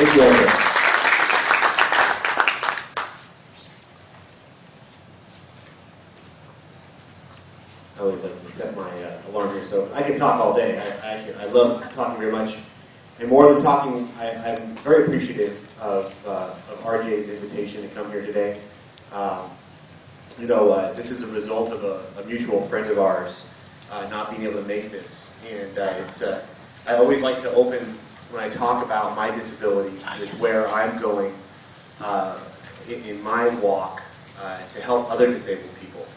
Thank you, Andrew. I always like to set my alarm here, so I can talk all day. I love talking very much. And more than talking, I'm very appreciative of RJ's invitation to come here today. This is a result of a mutual friend of ours not being able to make this. And I always like to open, when I talk about my disability, with where I'm going in my walk to help other disabled people.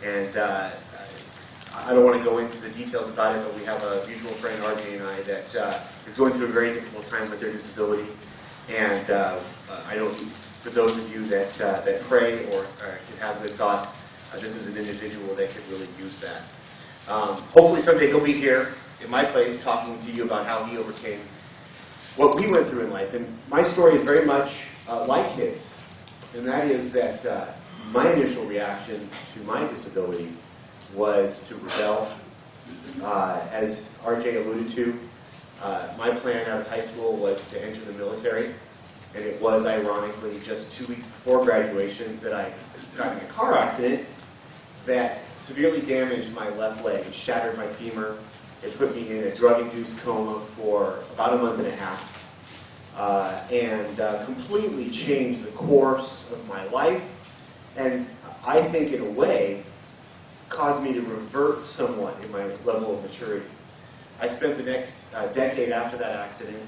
And I don't want to go into the details about it, but we have a mutual friend, RJ and I, that is going through a very difficult time with their disability. And I know for those of you that pray or can have good thoughts, this is an individual that could really use that. Hopefully someday he'll be here in my place talking to you about how he overcame what we went through in life. And my story is very much like his. And that is that my initial reaction to my disability was to rebel. As RJ alluded to, my plan out of high school was to enter the military. And it was, ironically, just 2 weeks before graduation that I got in a car accident that severely damaged my left leg. It shattered my femur. It put me in a drug-induced coma for about a month and a half. And completely changed the course of my life. And I think, in a way, caused me to revert somewhat in my level of maturity. I spent the next decade after that accident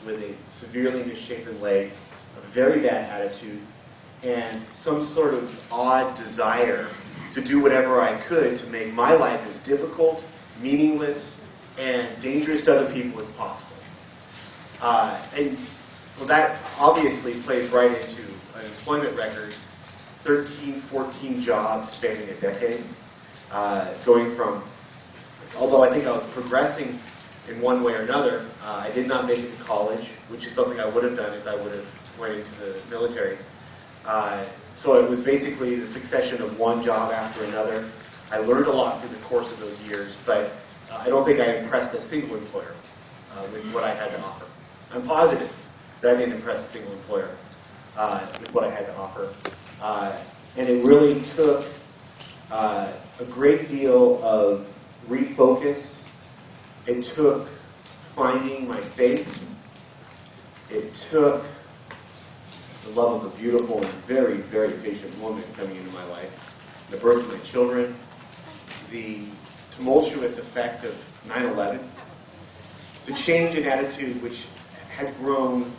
with a severely misshapen leg, a very bad attitude, and some sort of odd desire to do whatever I could to make my life as difficult, meaningless, and dangerous to other people as possible. That obviously plays right into an employment record, 13, 14 jobs spanning a decade, going from, although I think I was progressing in one way or another, I did not make it to college, which is something I would have done if I would have went into the military. So it was basically the succession of one job after another. I learned a lot through the course of those years, but I don't think I impressed a single employer with what I had to offer. I'm positive that I didn't impress a single employer with what I had to offer. And it really took a great deal of refocus. It took finding my faith. It took the love of a beautiful and very, very patient woman coming into my life, the birth of my children, the tumultuous effect of 9/11, to change an attitude which had grown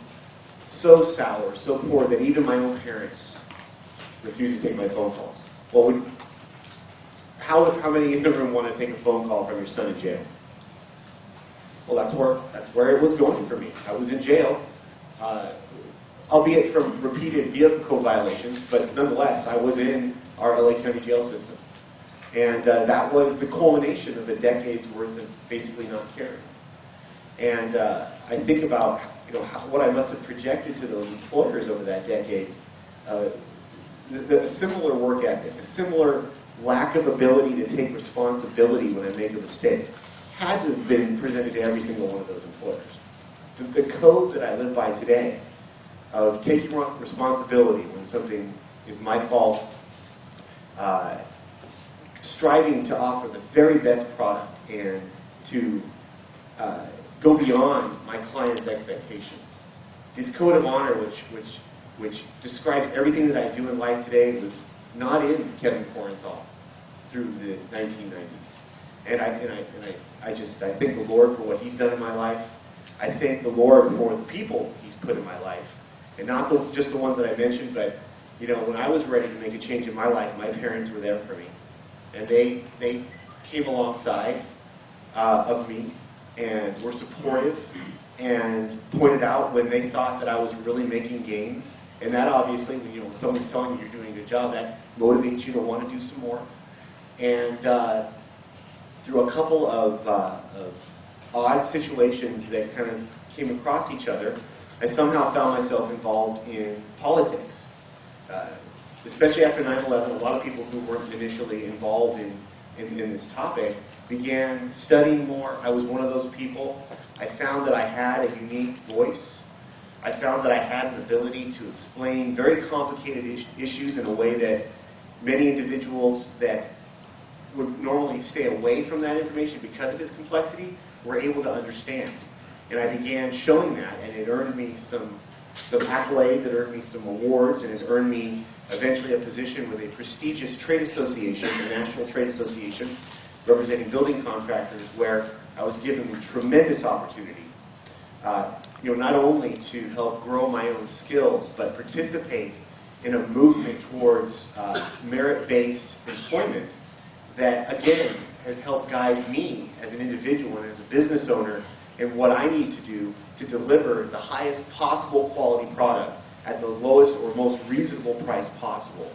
so sour, so poor, that even my own parents refused to take my phone calls. Well, how many in the room want to take a phone call from your son in jail? Well, that's where it was going for me. I was in jail, albeit from repeated vehicle code violations, but nonetheless, I was in our LA County jail system. And that was the culmination of a decade's worth of basically not caring. And I think about what I must have projected to those employers over that decade. The similar work ethic, a similar lack of ability to take responsibility when I make a mistake, had to have been presented to every single one of those employers. The code that I live by today of taking responsibility when something is my fault, striving to offer the very best product and to go beyond my client's expectations. This code of honor, which describes everything that I do in life today, was not in Kevin Korenthal through the 1990s. And I thank the Lord for what He's done in my life. I thank the Lord for the people He's put in my life. And not just the ones that I mentioned, but when I was ready to make a change in my life, my parents were there for me. And they came alongside of me and were supportive and pointed out when they thought that I was really making gains. And that obviously, when someone's telling you you're doing a good job, that motivates you to want to do some more. And through a couple of odd situations that kind of came across each other, I somehow found myself involved in politics. Especially after 9/11, a lot of people who weren't initially involved in this topic began studying more. I was one of those people. I found that I had a unique voice. I found that I had an ability to explain very complicated issues in a way that many individuals that would normally stay away from that information because of its complexity were able to understand. And I began showing that, and it earned me some accolades, it earned me some awards, and it earned me eventually a position with a prestigious trade association, the National Trade Association, representing building contractors, where I was given a tremendous opportunity, not only to help grow my own skills, but participate in a movement towards merit-based employment that, again, has helped guide me as an individual and as a business owner in what I need to do to deliver the highest possible quality product at the lowest or most reasonable price possible.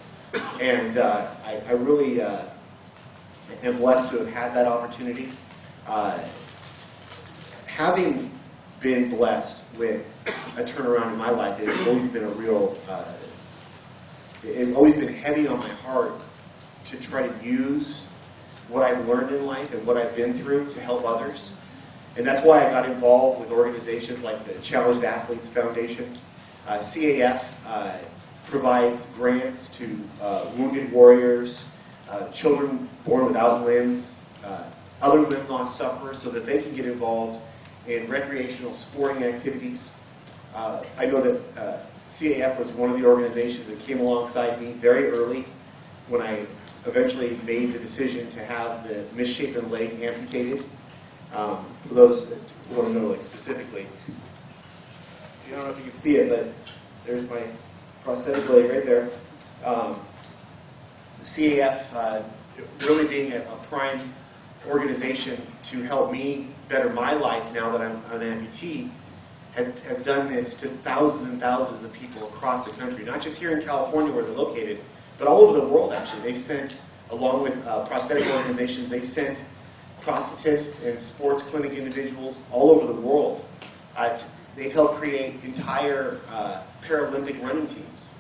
And I really am blessed to have had that opportunity. Having been blessed with a turnaround in my life, it has always been a real, it's always been heavy on my heart to try to use what I've learned in life and what I've been through to help others. And that's why I got involved with organizations like the Challenged Athletes Foundation. CAF provides grants to wounded warriors, children born without limbs, other limb loss sufferers, so that they can get involved in recreational sporting activities. I know that CAF was one of the organizations that came alongside me very early when I eventually made the decision to have the misshapen leg amputated. For those who want to know, like, specifically, I don't know if you can see it, but there's my prosthetic leg right there. The CAF really being a prime organization to help me better my life now that I'm an amputee has done this to thousands and thousands of people across the country, not just here in California where they're located, but all over the world, actually. They've sent, along with prosthetic organizations, they've sent prosthetists and sports clinic individuals all over the world. They've helped create entire Paralympic running teams.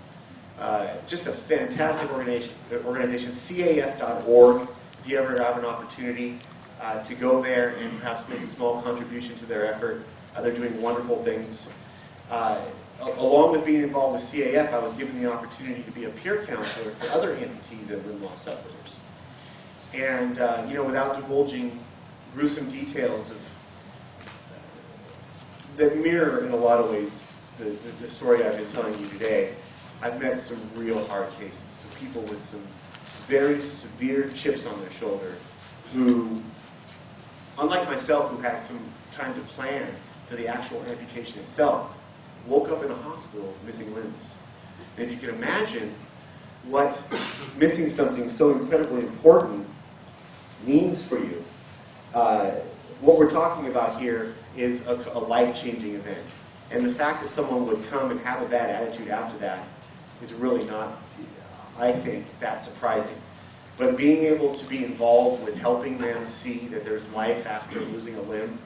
Just a fantastic organization, CAF.org, if you ever have an opportunity to go there and perhaps make a small contribution to their effort. They're doing wonderful things. Along with being involved with CAF, I was given the opportunity to be a peer counselor for other amputees and limb loss sufferers. And, without divulging gruesome details of that mirror in a lot of ways the story I've been telling you today, I've met some real hard cases. Some people with some very severe chips on their shoulder who, unlike myself, who had some time to plan for the actual amputation itself, woke up in a hospital missing limbs. And if you can imagine what missing something so incredibly important means for you, what we're talking about here is a life-changing event. And the fact that someone would come and have a bad attitude after that is really not, I think, that surprising. But being able to be involved with helping them see that there's life after losing a limb,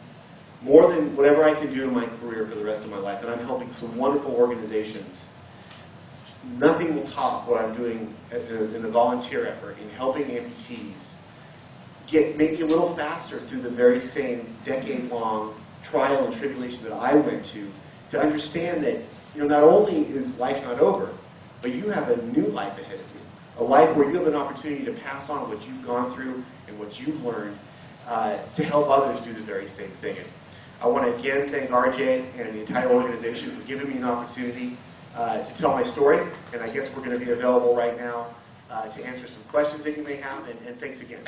more than whatever I can do in my career for the rest of my life, and I'm helping some wonderful organizations, nothing will top what I'm doing in the volunteer effort in helping amputees get maybe a little faster through the very same decade-long trial and tribulation that I went to understand that, not only is life not over, but you have a new life ahead of you. A life where you have an opportunity to pass on what you've gone through and what you've learned to help others do the very same thing. And I want to again thank RJ and the entire organization for giving me an opportunity to tell my story. And I guess we're going to be available right now to answer some questions that you may have. And thanks again.